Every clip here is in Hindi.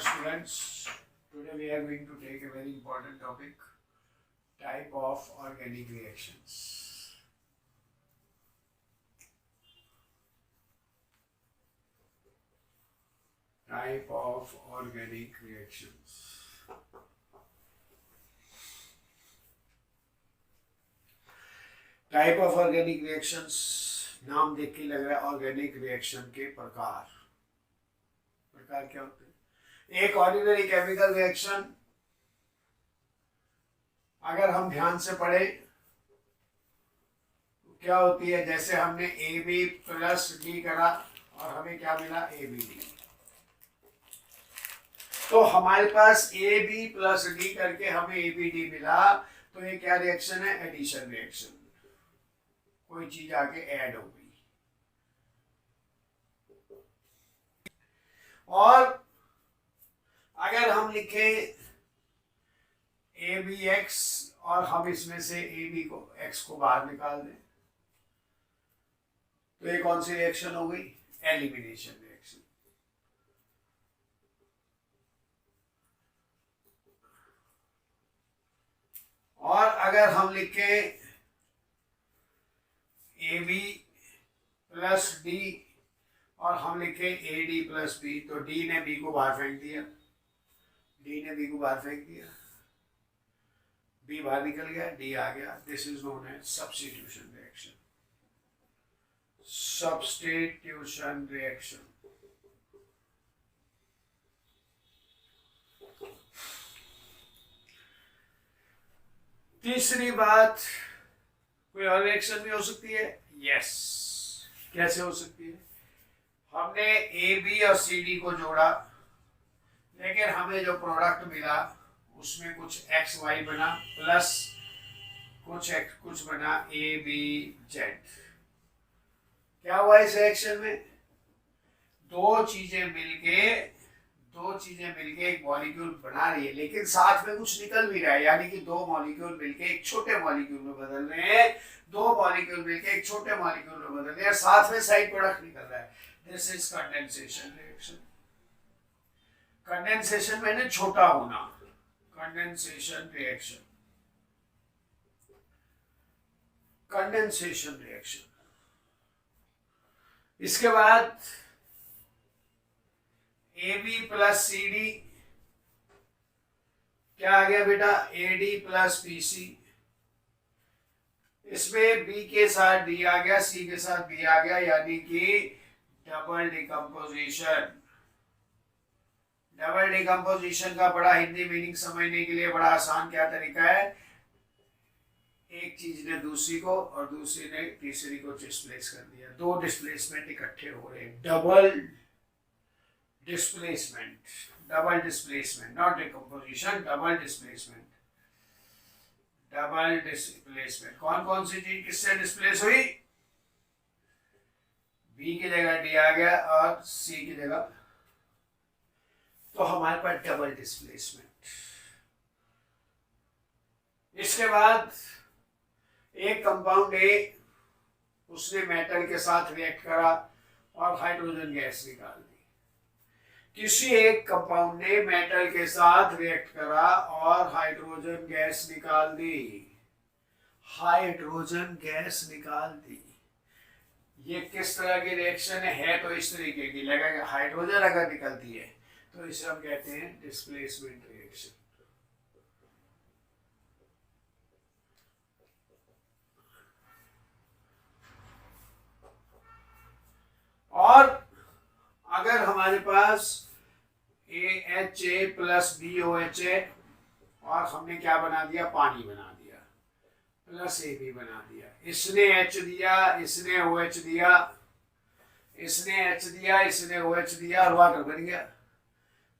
students. Today we are going to take a very important topic, type of organic reactions. Type of organic reactions. Type of organic reactions, नाम देख के लग रहा है ऑर्गेनिक रिएक्शन के प्रकार क्या होते हैं। एक ऑर्डिनरी केमिकल रिएक्शन अगर हम ध्यान से पढ़े तो क्या होती है, जैसे हमने AB प्लस डी करा और हमें क्या मिला ABD। तो हमारे पास AB प्लस डी करके हमें ABD मिला, तो ये क्या रिएक्शन है, एडिशन रिएक्शन। कोई चीज आके ऐड हो गई। और अगर हम लिखे ABX और हम इसमें से AB को X को बाहर निकाल दें, तो ये कौन सी रिएक्शन हो गई, एलिमिनेशन रिएक्शन। और अगर हम लिखे AB प्लस डी और हम लिखे AD प्लस बी, तो D ने B को बाहर फेंक दिया, B बाहर निकल गया, D आ गया। This is known as substitution reaction. Substitution reaction. तीसरी बात, कोई और रिएक्शन भी हो सकती है। यस, कैसे हो सकती है, हमने AB और CD को जोड़ा, लेकिन हमें जो प्रोडक्ट मिला उसमें कुछ XY बना प्लस कुछ बना ABZ। क्या हुआ इस रिएक्शन में, दो चीजें मिलके एक मॉलिक्यूल बना रही है, लेकिन साथ में कुछ निकल भी रहा है, यानी कि दो मॉलिक्यूल मिलके एक छोटे मॉलिक्यूल में बदल रहे हैं, दो मॉलिक्यूल मिलके एक छोटे मॉलिक्यूल में बदल रहे हैं, साथ में साइड प्रोडक्ट निकल रहा है। This is condensation reaction. Condensation मैंने छोटा होना, कंडेंसेशन रिएक्शन। Condensation reaction. इसके बाद AB प्लस CD, क्या आ गया बेटा, AD प्लस BC। इसमें B के साथ D आ गया, C के साथ B आ गया, यानी कि डबल डिकम्पोजिशन। डबल डिकम्पोजिशन का बड़ा हिंदी मीनिंग समझने के लिए बड़ा आसान क्या तरीका है, एक चीज ने दूसरी को और दूसरी ने तीसरी को डिस्प्लेस कर दिया, दो डिस्प्लेसमेंट इकट्ठे हो रहे हैं। Double displacement, not decomposition, double displacement. कौन कौन सी चीज किससे डिस्प्लेस हुई, B की जगह D आ गया और C की जगह, तो हमारे पास डबल डिस्प्लेसमेंट। इसके बाद एक कंपाउंड A, उसने मेटल के साथ रिएक्ट करा और हाइड्रोजन गैस निकाल दी। किसी एक कंपाउंड ने मेटल के साथ रिएक्ट करा और हाइड्रोजन गैस निकाल दी। ये किस तरह की रिएक्शन है, तो इस तरीके की लगेगा। हाइड्रोजन अगर निकलती है तो इसे हम कहते हैं डिस्प्लेसमेंट रिएक्शन। और अगर हमारे पास AHA प्लस BOH है और हमने क्या बना दिया, पानी बना दिया, प्लस AB बना दिया, इसने H दिया, इसने OH दिया, इसने OH दिया और वाटर बन गया।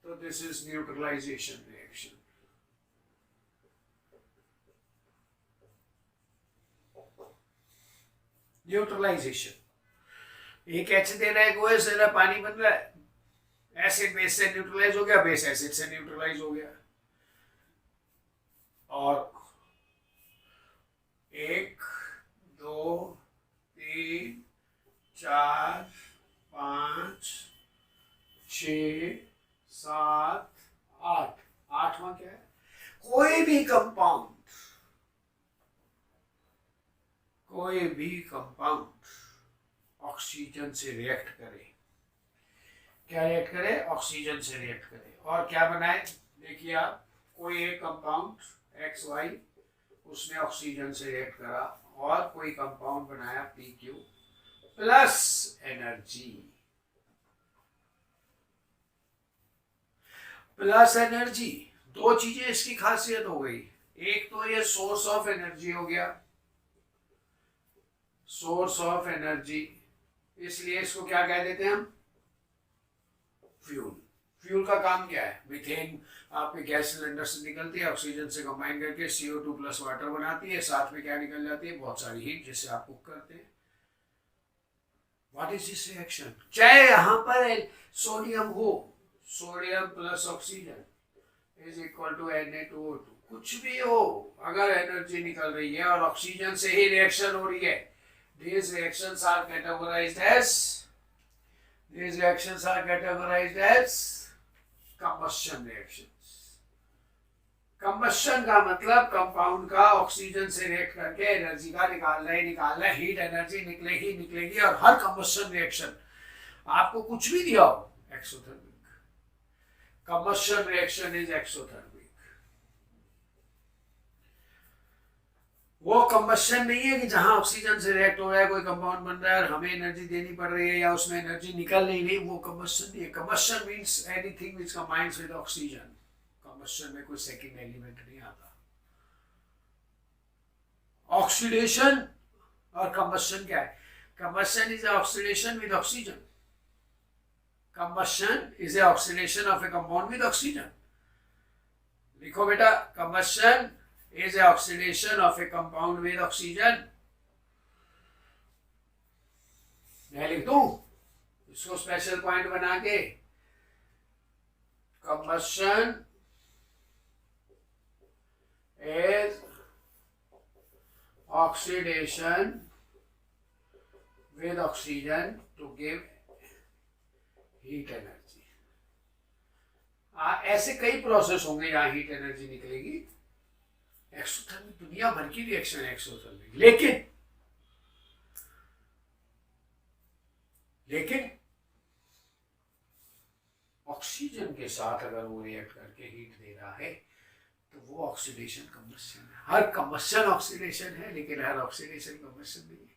तो दिस इज न्यूट्रलाइजेशन रिएक्शन। एक H दे रहा है, OH दे रहा है, पानी बन रहा है, एसिड बेस से न्यूट्रलाइज हो गया, बेस एसिड से न्यूट्रलाइज हो गया। और 1 2 3 4 5 6 7 कोई भी कंपाउंड ऑक्सीजन से रिएक्ट करे, क्या रिएक्ट करे, ऑक्सीजन से रिएक्ट करे, और क्या बनाए, देखिए आप, कोई एक कंपाउंड एक्स वाई उसने ऑक्सीजन से रिएक्ट करा और कोई कंपाउंड बनाया P Q plus energy, plus energy. दो चीजें इसकी खासियत हो गई, एक तो ये सोर्स ऑफ एनर्जी हो गया, सोर्स ऑफ एनर्जी, इसलिए इसको क्या कह देते हैं हम, फ्यूल। फ्यूल का काम क्या है, मीथेन आपके गैस सिलेंडर से निकलती है, ऑक्सीजन से कंबाइन करके CO2 प्लस वाटर बनाती है, साथ में क्या निकल जाती है, बहुत सारी हीट, जिससे आप कुक करते हैं। व्हाट इज दिस रिएक्शन, चाहे यहां पर सोडियम हो, sodium plus oxygen is equal to Na2O2, कुछ भी हो, अगर एनर्जी निकल रही है और ऑक्सीजन से ही रिएक्शन हो रही है, these reactions are categorized as combustion reactions। combustion का मतलब कंपाउंड का ऑक्सीजन से रिएक्ट करके एनर्जी का निकालना ही, हीट एनर्जी निकलेगी, और हर कंबस्शन रिएक्शन आपको कुछ भी दिया हो exothermic, combustion reaction is exothermic। वो कंबस्शन नहीं है कि जहां ऑक्सीजन से रिएक्ट हो रहा है, कोई कंपाउंड बन रहा है और हमें एनर्जी देनी पड़ रही है या उसमें एनर्जी निकल नहीं, वो कंबस्शन नहीं है। Combustion means anything which combines with oxygen. Combustion में कोई सेकंड एलिमेंट नहीं आता। ऑक्सीडेशन और कंबस्शन क्या है, combustion is oxidation with oxygen, combustion is a oxidation of A compound with oxygen. लिखो बेटा, combustion is a oxidation of a compound with oxygen। मैं लिख दूं इसको स्पेशल पॉइंट बना के, combustion is oxidation with oxygen to give heat energy। ऐसे कई प्रोसेस होंगे जहां हीट एनर्जी निकलेगी। एक्सोथर्मिक दुनिया भर की रिएक्शन है एक्सोथर्मिक, लेकिन ऑक्सीजन के साथ अगर वो रिएक्ट करके हीट दे रहा है तो वो ऑक्सीडेशन कंबस्शन है। हर कंबस्शन ऑक्सीडेशन है, लेकिन हर ऑक्सीडेशन कंबस्शन नहीं है।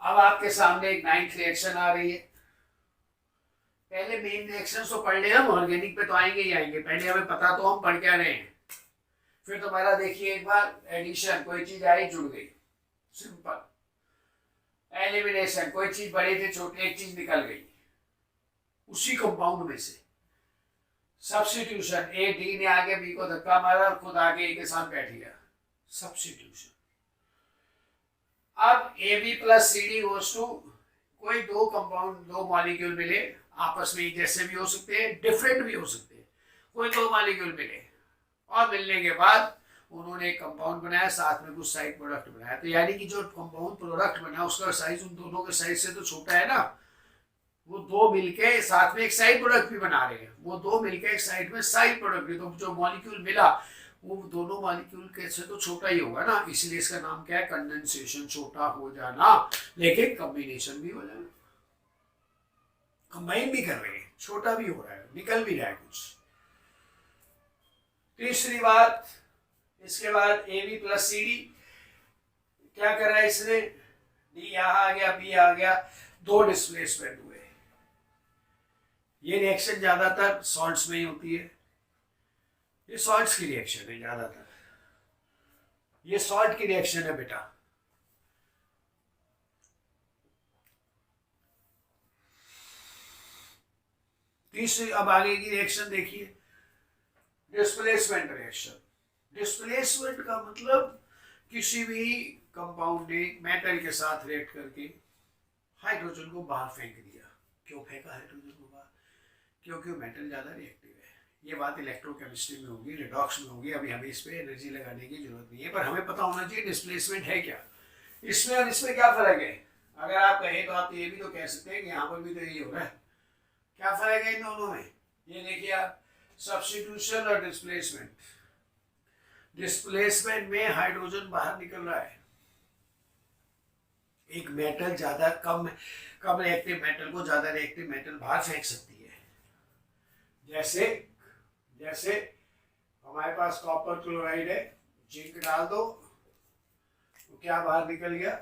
अब आपके सामने एक 9th रिएक्शन आ रही है। पहले मेन रिएक्शन तो पढ़ ले, हम ऑर्गेनिक पे तो आएंगे ही आएंगे, पहले हमें पता तो हम पढ़ क्या रहे हैं। फिर तुम्हारा देखिए एक बार एडिशन, कोई चीज आई जुड़ गई, सिंपल। एलिमिनेशन, कोई चीज बड़ी थी छोटी, एक चीज निकल गई उसी कंपाउंड में से। सब्स्टिट्यूशन, ए डी ने आगे बी को धक्का मारा और खुद आगे ए के साथ बैठ गया, सब्स्टिट्यूशन। अब A B plus C D goes to, कोई दो कंपाउंड, दो मॉलिक्यूल मिले, आपस में जैसे भी हो सकते हैं, डिफरेंट भी हो सकते हैं। कोई दो मॉलिक्यूल मिले और मिलने के बाद उन्होंने एक कंपाउंड बनाया, साथ में कुछ साइड प्रोडक्ट बनाया। तो यानी कि जो कंपाउंड प्रोडक्ट बना उसका साइज उन दोनों के साइज से तो छोटा है ना। वो दो मिलके साथ में एक साइड प्रोडक्ट भी बना रहे हैं, वो दो मिलके एक साइड में साइड प्रोडक्ट भी, तो जो मॉलिक्यूल मिला वो दोनों मॉलिक्यूल के से तो छोटा ही होगा ना, इसलिए इसका नाम क्या है, कंडेंसेशन, छोटा हो जाना। लेकिन कॉम्बिनेशन भी हो जाना, कंबाइन भी कर रहे हैं, छोटा भी हो रहा है, निकल भी रहा है कुछ। तीसरी बात, इसके बाद A B plus C D, क्या कर रहा है इसने, डी यहां आ गया, बी आ गया, दो डिस्प्लेसमेंट हुए। ये रिएक्शन ज्यादातर सॉल्ट्स में ही होती है, ये सॉल्ट्स की रिएक्शन है ज्यादातर, ये सॉल्ट की रिएक्शन है बेटा। तीसरी, अब आगे की रिएक्शन देखिए, डिस्प्लेसमेंट रिएक्शन। डिस्प्लेसमेंट का मतलब किसी भी कंपाउंड ने मेटल के साथ रिएक्ट करके हाइड्रोजन को बाहर फेंक दिया। क्यों फेंका हाइड्रोजन को बाहर, क्योंकि मेटल ज्यादा रिएक्टिव है। ये बात इलेक्ट्रोकेमिस्ट्री में होगी, रिडॉक्स में होगी, अभी हमें इस पर एनर्जी लगाने की जरूरत नहीं है, पर हमें पता होना चाहिए डिस्प्लेसमेंट है क्या, इसमें और इसमें क्या फर्क है। अगर आप कहें तो आप ये भी तो कह सकते हैं कि यहाँ पर भी तो यही हो रहा है, क्या फर्क है इन दोनों में। ये देखिए आप, सब्स्टिट्यूशन और डिस्प्लेसमेंट। डिस्प्लेसमेंट में हाइड्रोजन बाहर निकल रहा है। एक मेटल ज्यादा कम रिएक्टिव मेटल को ज्यादा रिएक्टिव मेटल बाहर फेंक सकती है। जैसे जैसे हमारे पास कॉपर क्लोराइड है, जिंक डाल दो तो क्या बाहर निकल गया?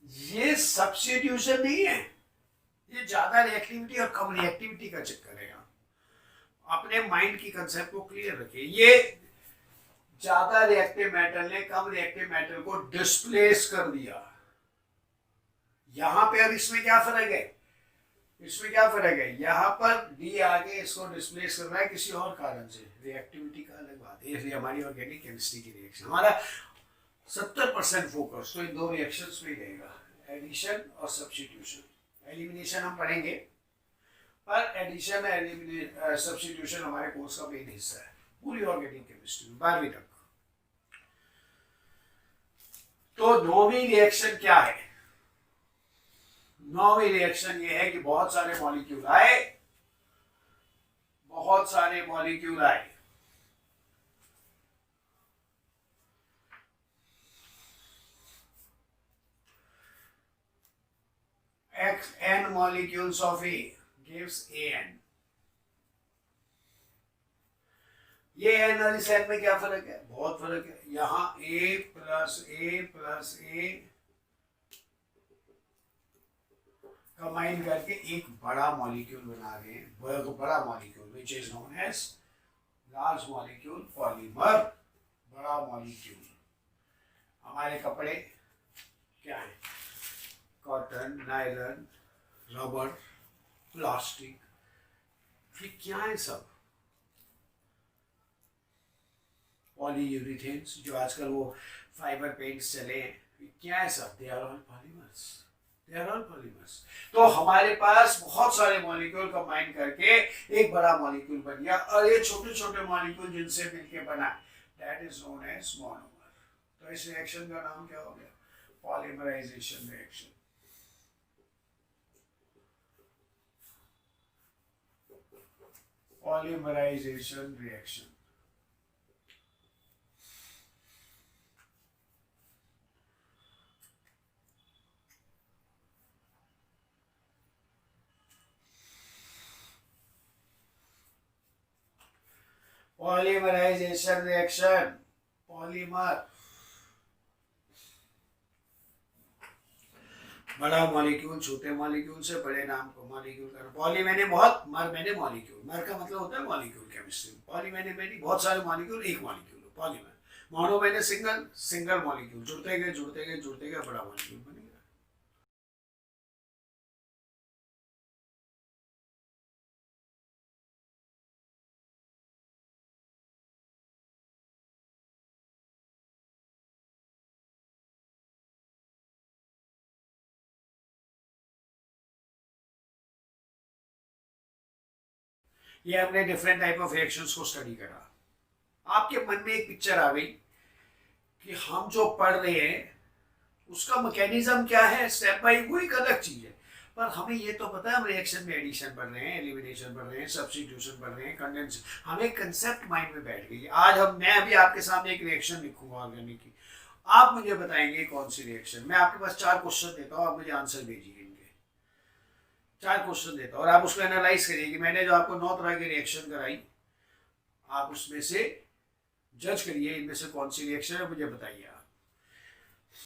ये सब्स्टिट्यूशन नहीं है, ये ज्यादा रिएक्टिविटी और कम रिएक्टिविटी का चक्कर है। अपने माइंड की कंसेप्ट को क्लियर रखिए। ये ज्यादा रिएक्टिव मेटल ने कम रिएक्टिव मेटल को डिस्प्लेस कर दिया। यहां पे अब इसमें क्या फर्क है? इसमें क्या फर्क है? यहाँ पर डी आगे इसको डिस्प्लेस कर रहा है किसी और कारण से। रिएक्टिविटी का अलग बात है, ये हमारी ऑर्गेनिक केमिस्ट्री की रिएक्शन। हमारा 70% फोकस तो इन दो रिएक्शंस में रहेगा, एडिशन और सब्स्टिट्यूशन। एलिमिनेशन हम पढ़ेंगे, पर एडिशन और सब्स्टिट्यूशन हमारे कोर्स का मेन हिस्सा है पूरी ऑर्गेनिक केमिस्ट्री में 12वीं तक। तो 9वीं रिएक्शन क्या है? 9वीं रिएक्शन ये है कि बहुत सारे मॉलिक्यूल आए, बहुत सारे मॉलिक्यूल आए, n molecules of A gives AN। ये n और इस n में क्या फर्क है? बहुत फर्क है। यहां A प्लस A कंबाइन करके एक बड़ा मॉलिक्यूल बना रहे हैं, बड़ा molecule which is known as large molecule polymer. बड़ा मॉलिक्यूल हमारे कपड़े क्या है? कॉटन, नायलॉन, रबर, प्लास्टिक, ये क्या है सब? पॉलीयूरेथेन्स, जो आजकल वो फाइबर पेंट्स चले हैं, ये क्या है सब? They are all polymers, they are all polymers. तो हमारे पास बहुत सारे मॉलिक्यूल कंबाइन करके एक बड़ा मॉलिक्यूल बन गया, और ये छोटे छोटे मॉलिक्यूल जिनसे मिलके बना, that is known as monomer. तो इस रिएक्शन का नाम क्या हो गया? Polymerisation reaction. Polymerisation reaction. Polymerisation reaction, polymer, बड़ा मॉलिक्यूल छोटे मॉलिक्यूल से बड़े नाम को मॉलिक्यूल का। पॉली मैंने बहुत, मर मैंने मॉलिक्यूल। मर का मतलब होता है मॉलिक्यूल केमिस्ट्री में। पॉली मैंने बहुत सारे मॉलिक्यूल, एक मॉलिक्यूल पॉलीमर। मोनो मैंने सिंगल मॉलिक्यूल, जुड़ते गए बड़ा मॉलिक्यूल बनेगा। ये हमने डिफरेंट टाइप ऑफ रिएक्शंस को स्टडी करा। आपके मन में एक पिक्चर आ गई कि हम जो पढ़ रहे हैं उसका मैकेनिज्म क्या है, स्टेप बाय, वो एक अलग चीज है। पर हमें ये तो पता है हम रिएक्शन में एडिशन पढ़ रहे हैं, एलिमिनेशन पढ़ रहे हैं, सब्स्टिट्यूशन पढ़ रहे हैं, कंडेंस, हमें कंसेप्ट माइंड में बैठ गई। आज मैं अभी आपके सामने एक रिएक्शन लिखूंगा ऑर्गेनिक की, आप मुझे बताएंगे कौन सी रिएक्शन। मैं आपके पास 4 क्वेश्चन देता हूँ, आप मुझे आंसर भेजिए। 4 क्वेश्चन देता हूँ और आप उसको एनालाइज करिए कि मैंने जो आपको 9 तरह की रिएक्शन कराई, आप उसमें से जज करिए इनमें से कौन सी रिएक्शन है, मुझे बताइए।